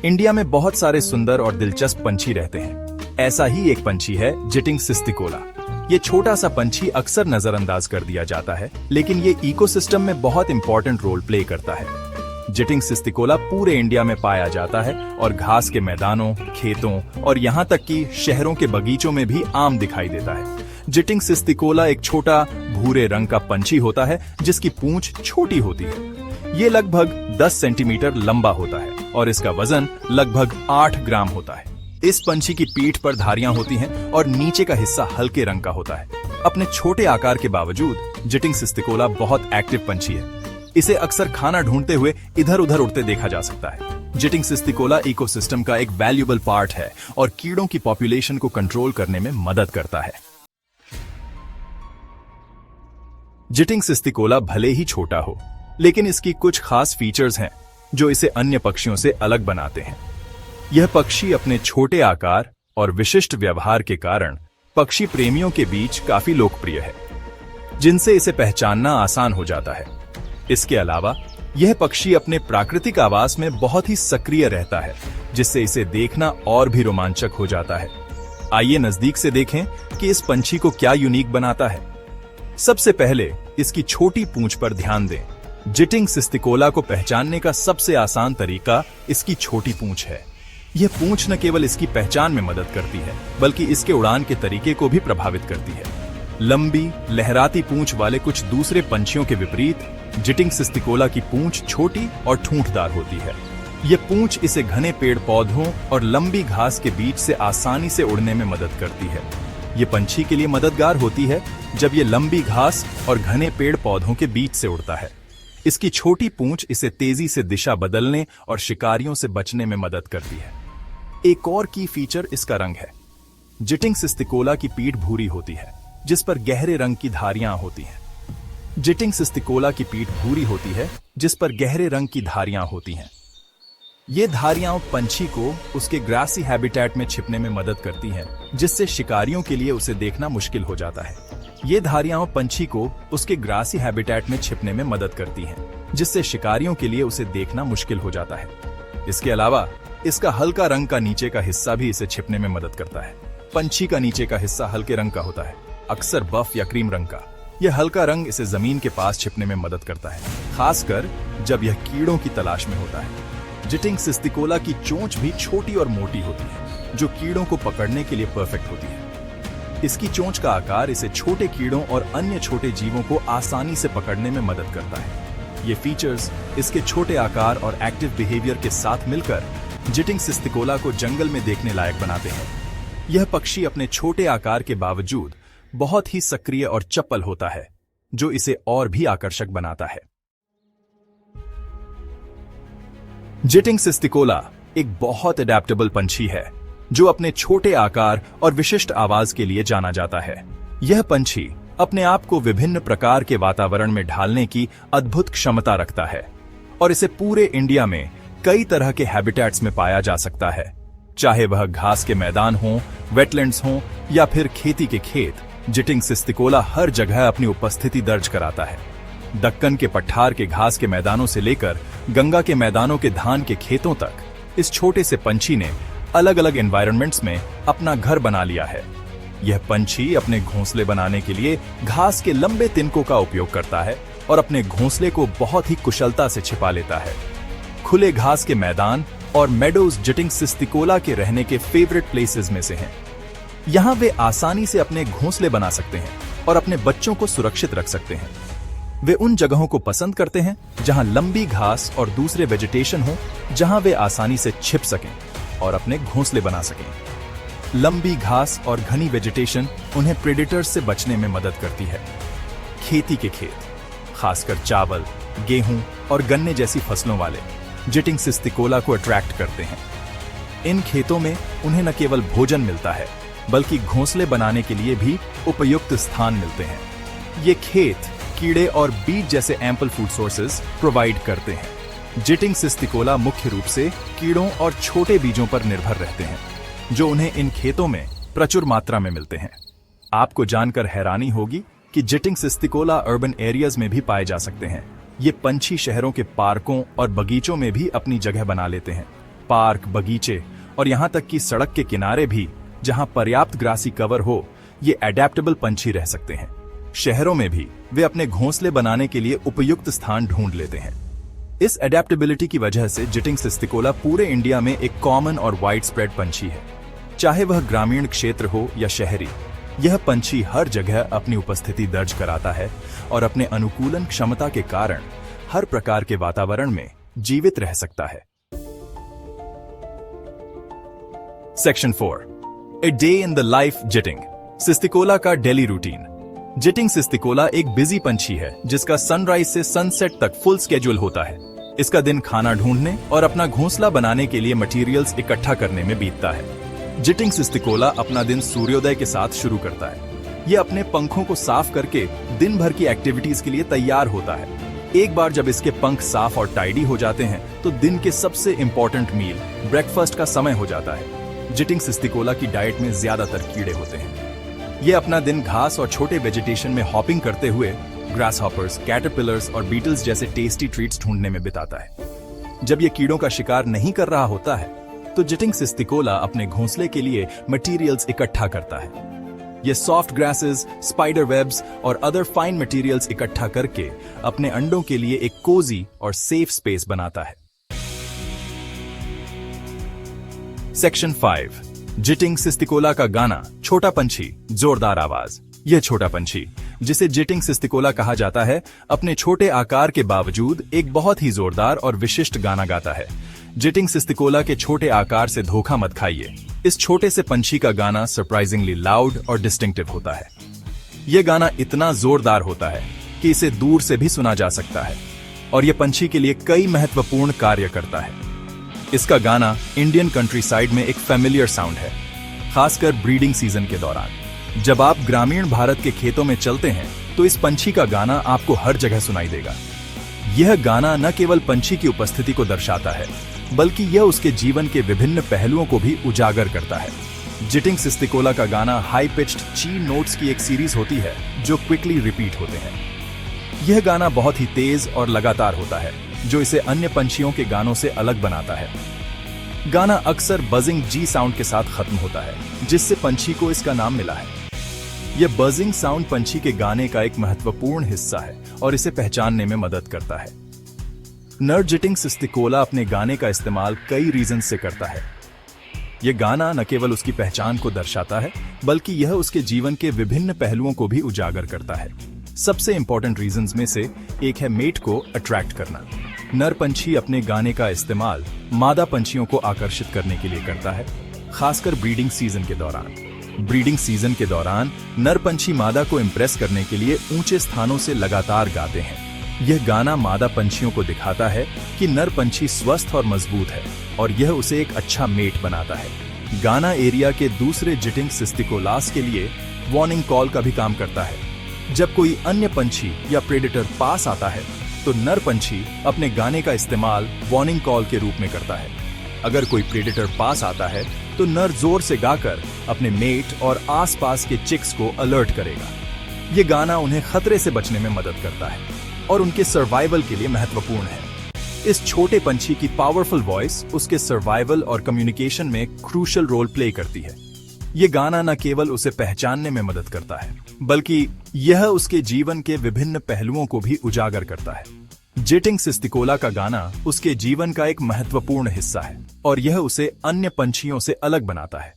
India में बहुत सारे सुंदर और दिलचस्प पंछी रहते हैं। ऐसा ही एक पंछी है जिटिंग सिस्टिकोला। ये छोटा सा पंछी अक्सर नजरअंदाज कर दिया जाता है, लेकिन ये इकोसिस्टम में बहुत इंपॉर्टेंट रोल प्ले करता है। जिटिंग सिस्टिकोला पूरे इंडिया में पाया जाता है और घास के मैदानों, खेतों और यहाँ तक कि शहरों के बगीचों में भी आम दिखाई देता है। जिटिंग सिस्टिकोला एक छोटा भूरे रंग का पंछी होता है जिसकी पूंछ छोटी होती है। ये लगभग 10 सेंटीमीटर लंबा होता है और इसका वजन लगभग 8 ग्राम होता है। इस पंछी की पीठ पर धारियां होती हैं और नीचे का हिस्सा हल्के रंग का होता है। अपने छोटे आकार के बावजूद जिटिंग सिस्टिकोला बहुत एक्टिव पंछी है। इसे अक्सर खाना ढूंढते हुए इधर उधर उड़ते देखा जा सकता है। जिटिंग सिस्टिकोला इकोसिस्टम का एक वैल्यूएबल पार्ट है और कीड़ों की पॉपुलेशन को कंट्रोल करने में मदद करता है। जिटिंग सिस्टिकोला भले ही छोटा हो, लेकिन इसकी कुछ खास फीचर्स हैं जो इसे अन्य पक्षियों से अलग बनाते हैं। यह पक्षी अपने छोटे आकार और विशिष्ट व्यवहार के कारण पक्षी प्रेमियों के बीच काफी लोकप्रिय है, जिनसे इसे पहचानना आसान हो जाता है। इसके अलावा यह पक्षी अपने प्राकृतिक आवास में बहुत ही सक्रिय रहता है, जिससे इसे देखना और भी रोमांचक हो जाता है। आइए नजदीक से देखें कि इस पंछी को क्या यूनिक बनाता है। सबसे पहले इसकी छोटी पूंछ पर ध्यान दें। जिटिंग सिस्टिकोला को पहचानने का सबसे आसान तरीका इसकी छोटी पूंछ है। यह पूंछ न केवल इसकी पहचान में मदद करती है, बल्कि इसके उड़ान के तरीके को भी प्रभावित करती है। लंबी लहराती पूंछ वाले कुछ दूसरे पंछियों के विपरीत जिटिंग सिस्टिकोला की पूंछ छोटी और ठूंठदार होती है। यह पूंछ इसे घने पेड़ पौधों और लंबी घास के बीच से आसानी से उड़ने में मदद करती है। ये पंछी के लिए मददगार होती है जब ये लंबी घास और घने पेड़ पौधों के बीच से उड़ता है। इसकी छोटी पूंछ इसे तेजी से दिशा बदलने और शिकारियों से बचने में मदद करती है। एक और की फीचर इसका रंग है। जिटिंग सिस्टिकोला की पीठ भूरी होती है, जिस पर गहरे रंग की धारियां होती हैं। जिटिंग सिस्टिकोला की पीठ भूरी होती है, जिस पर गहरे रंग की धारियां होती हैं। ये धारियां पंछी को उसके ग्रासी हैबिटेट में छिपने में मदद करती हैं, जिससे शिकारियों के लिए उसे देखना मुश्किल हो जाता है। ये धारियां पंछी को उसके ग्रासी हैबिटेट में छिपने में मदद करती हैं, जिससे शिकारियों के लिए उसे देखना मुश्किल हो जाता है। इसके अलावा इसका हल्का रंग का नीचे का हिस्सा भी इसे छिपने में मदद करता है। पंछी का नीचे का हिस्सा हल्के रंग का होता है, अक्सर बफ या क्रीम रंग का। यह हल्का रंग इसे जमीन के पास छिपने में मदद करता है, खासकर जब यह कीड़ों की तलाश में होता है। जिटिंग सिस्टिकोला की चोंच भी छोटी और मोटी होती है, जो कीड़ों को पकड़ने के लिए परफेक्ट होती है। इसकी चोंच का आकार इसे छोटे कीड़ों और अन्य छोटे जीवों को आसानी से पकड़ने में मदद करता है। ये फीचर्स इसके छोटे आकार और एक्टिव बिहेवियर के साथ मिलकर जिटिंग सिस्टिकोला को जंगल में देखने लायक बनाते हैं। यह पक्षी अपने छोटे आकार के बावजूद बहुत ही सक्रिय और चपल होता है, जो इसे और भी आकर्षक बनाता है। जिटिंग सिस्टिकोला एक बहुत अडेप्टेबल पंछी है, जो अपने छोटे आकार और विशिष्ट आवाज के लिए जाना जाता है। यह पंछी अपने आप को विभिन्न प्रकार के वातावरण में ढालने की अद्भुत क्षमता रखता है और इसे पूरे इंडिया में कई तरह के हैबिटेट्स में पाया जा सकता है, चाहे वह घास के मैदान हो, वेटलैंड्स हो या फिर खेती के खेत। जिटिंग सिस्टिकोला हर जगह अपनी उपस्थिति दर्ज कराता है। दक्कन के पठार के घास के मैदानों से लेकर गंगा के मैदानों के धान के खेतों तक इस छोटे से पंछी ने अलग अलग एनवायरनमेंट्स में अपना घर बना लिया है। यह पंछी अपने घोंसले बनाने के लिए घास के लंबे तिनकों का उपयोग करता है और अपने घोंसले को बहुत ही कुशलता से छिपा लेता है। खुले घास के मैदान और मेडोज जिटिंग सिस्टिकोला के रहने के फेवरेट प्लेसेस में से हैं। यहाँ वे आसानी से अपने घोंसले बना सकते हैं और अपने बच्चों को सुरक्षित रख सकते हैं। वे उन जगहों को पसंद करते हैं जहां लंबी घास और दूसरे वेजिटेशन हो, जहां वे आसानी से छिप सकें और अपने घोंसले बना सकें। लंबी घास और घनी वेजिटेशन उन्हें प्रेडेटर्स से बचने में मदद करती है। खेती के खेत, खासकर चावल, गेहूं और गन्ने जैसी फसलों वाले, जिटिंग सिस्टिकोला को अट्रैक्ट करते हैं। इन खेतों में उन्हें न केवल भोजन मिलता है, बल्कि घोंसले बनाने के लिए भी उपयुक्त स्थान मिलते हैं। ये खेत कीड़े और बीज जैसे एम्पल फूड सोर्सेज प्रोवाइड करते हैं। जिटिंग सिस्टिकोला मुख्य रूप से कीड़ों और छोटे बीजों पर निर्भर रहते हैं, जो उन्हें इन खेतों में प्रचुर मात्रा में मिलते हैं। आपको जानकर हैरानी होगी कि जिटिंग सिस्टिकोला अर्बन एरियाज में भी पाए जा सकते हैं। ये पंछी शहरों के पार्कों और बगीचों में भी अपनी जगह बना लेते हैं। पार्क, बगीचे और यहाँ तक कि सड़क के किनारे भी जहाँ पर्याप्त ग्रासी कवर हो, ये एडेप्टेबल पंछी रह सकते हैं। शहरों में भी वे अपने घोंसले बनाने के लिए उपयुक्त स्थान ढूंढ लेते हैं। इस एडेप्टेबिलिटी की वजह से जिटिंग सिस्टिकोला पूरे इंडिया में एक कॉमन और वाइड स्प्रेड पंछी है। चाहे वह ग्रामीण क्षेत्र हो या शहरी, यह पंछी हर जगह अपनी उपस्थिति दर्ज कराता है और अपने अनुकूलन क्षमता के कारण हर प्रकार के वातावरण में जीवित रह सकता है। Section 4, a day in the life zitting cisticola का डेली रूटीन। जिटिंग सिस्टिकोला एक बिजी पंछी है जिसका सनराइज से सनसेट तक फुल स्केड्यूल होता है। इसका दिन खाना ढूंढने और अपना घोंसला बनाने के लिए मटेरियल्स इकट्ठा करने में बीतता है। जिटिंग सिस्टिकोला अपना दिन सूर्योदय के साथ शुरू करता है। यह अपने पंखों को साफ करके दिन भर की एक्टिविटीज के लिए तैयार होता है। एक बार जब इसके पंख साफ और टाइडी हो जाते हैं तो दिन के सबसे इंपॉर्टेंट मील ब्रेकफास्ट का समय हो जाता है। जिटिंग सिस्टिकोला की डाइट में ज्यादातर कीड़े होते हैं। ये अपना दिन घास और छोटे वेजिटेशन में हॉपिंग करते हुए ग्रास हॉपर्स, कैटरपिलर्स और बीटल्स जैसे टेस्टी ट्रीट्स ढूंढने में बिताता है। जब ये कीड़ों का शिकार नहीं कर रहा होता है तो जिटिंग सिस्टिकोला अपने घोंसले के लिए मटेरियल्स इकट्ठा करता है। ये सॉफ्ट ग्रासेस, स्पाइडर वेब्स और अदर फाइन मटेरियल्स इकट्ठा करके अपने अंडों के लिए एक कोजी और सेफ स्पेस बनाता है। सेक्शन 5, जिटिंग सिस्टिकोला का गाना। छोटा पंछी, जोरदार आवाज। यह छोटा पंछी, जिसे जिटिंग सिस्टिकोला कहा जाता है, अपने छोटे आकार के बावजूद एक बहुत ही जोरदार और विशिष्ट गाना गाता है। जिटिंग सिस्टिकोला के छोटे आकार से धोखा मत खाइए। इस छोटे से पंछी का गाना सरप्राइजिंगली लाउड और डिस्टिंक्टिव होता है। यह गाना इतना जोरदार होता है कि इसे दूर से भी सुना जा सकता है और यह पंछी के लिए कई महत्वपूर्ण कार्य करता है। इसका गाना इंडियन कंट्री साइड में एक फैमिलियर साउंड है, खासकर ब्रीडिंग सीजन के दौरान। जब आप ग्रामीण भारत के खेतों में चलते हैं तो इस पंछी का गाना आपको हर जगह सुनाई देगा। यह गाना न केवल पंछी की उपस्थिति को दर्शाता है, बल्कि यह उसके जीवन के विभिन्न पहलुओं को भी उजागर करता है। जिटिंग सिस्टिकोला का गाना हाई पिच्ड ची नोट्स की एक सीरीज होती है जो क्विकली रिपीट होते हैं। यह गाना बहुत ही तेज और लगातार होता है, जो इसे अन्य पंछियों के गानों से अलग बनाता है। गाना अक्सर बजिंग जी साउंड के साथ खत्म होता है, जिससे पंछी को इसका नाम मिला है। यह बजिंग साउंड पंछी के गाने का एक महत्वपूर्ण हिस्सा है और इसे पहचानने में मदद करता है। नर जिटिंग सिस्टिकोला अपने गाने का इस्तेमाल कई रीजन से करता है। यह गाना न केवल उसकी पहचान को दर्शाता है, बल्कि यह उसके जीवन के विभिन्न पहलुओं को भी उजागर करता है। सबसे इंपॉर्टेंट रीजंस में से एक है मेट को अट्रैक्ट करना। नर पंछी अपने गाने का इस्तेमाल मादा पंछियों को आकर्षित करने के लिए करता है, खासकर ब्रीडिंग सीजन के दौरान। ब्रीडिंग सीजन के दौरान नर पंछी मादा को इम्प्रेस करने के लिए ऊंचे स्थानों से लगातार गाते हैं। यह गाना मादा पंछियों को दिखाता है कि नर पंछी स्वस्थ और मजबूत है और यह उसे एक अच्छा मेट बनाता है। गाना एरिया के दूसरे जिटिंग सिस्टिकोलास के लिए वार्निंग कॉल का भी काम करता है। जब कोई अन्य पंछी या प्रेडेटर पास आता है तो नर पंछी अपने गाने का इस्तेमाल वार्निंग कॉल के रूप में करता है। अगर कोई प्रेडेटर पास आता है तो नर जोर से गाकर अपने मेट और आसपास के चिक्स को अलर्ट करेगा। ये गाना उन्हें खतरे से बचने में मदद करता है और उनके सर्वाइवल के लिए महत्वपूर्ण है। इस छोटे पंछी की पावरफुल वॉइस उसके सर्वाइवल और कम्युनिकेशन में क्रूशियल रोल प्ले करती है। ये गाना न केवल उसे पहचानने में मदद करता है, बल्कि यह उसके जीवन के विभिन्न पहलुओं को भी उजागर करता है। जिटिंग सिस्टिकोला का गाना उसके जीवन का एक महत्वपूर्ण हिस्सा है और यह उसे अन्य पंछियों से अलग बनाता है।